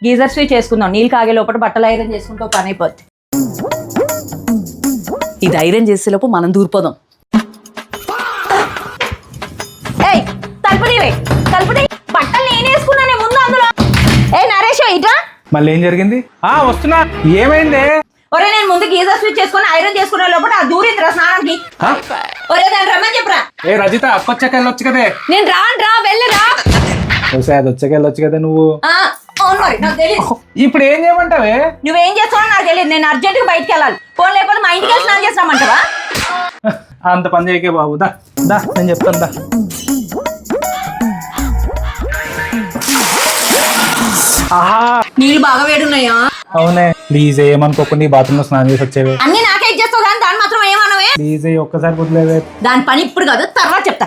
Geyser switch చేసుకుందాం, నీళ్ళు కాగే లోపల బట్టలు ఐరన్ చేసుకుంటూ పని అయిపోద్ది. ఇది ఐరన్ చేసేలోపు మనం దూరిపోదాం. ఏయ్ తలుపుదీవే, తలుపుదీ. బట్టలు నేను వేసుకున్నానే ముందు అందులో. ఏ నరేష్ ఇట్లా మళ్ళీ ఏం జరిగింది? వస్తున్నా. ఏమైంది? ఒరే నేను ముందు గీజర్ స్విచ్ చేసుకుని ఐరన్ చేసుకునే లోపల ఆ దూరిందిరా స్నానానికి. ఒరే దాన్ని రమ్మని చెప్పరా. ఏ రజిత, అక్కొచ్చాక వెళ్ళొచ్చు కదే. నేను రాను, వెళ్ళరా. అది వచ్చాక వెళ్ళొచ్చు కదా నువ్వు. అవును మరి నాకు తెలియదు. ఇప్పుడు ఏం చేయమంటావే? నువ్వేం చేస్తావో నాకు తెలియదు. నేను అర్జెంట్ గా బయటకు వెళ్ళాలి. ఫోన్ లేకపోతే మా ఇంటికి స్నానం చేస్తామంటావా? అంత పని చేయకే బాబు. దా దా నేను చెప్తాను దా. నీళ్ళు బాగా వేడున్నాయా? అవునే. ప్లీజ్ ఏమనుకోకుండా ఈ బాత్రూమ్ లో స్నానం చేసి వచ్చేవే. అన్ని నాకే ఇచ్చేస్తావు కానీ దాన్ని మాత్రం ఏమనవే. ప్లీజ్ ఒక్కసారి వదిలేవే. దాని పని ఇప్పుడు కాదు, తర్వాత చెప్తా.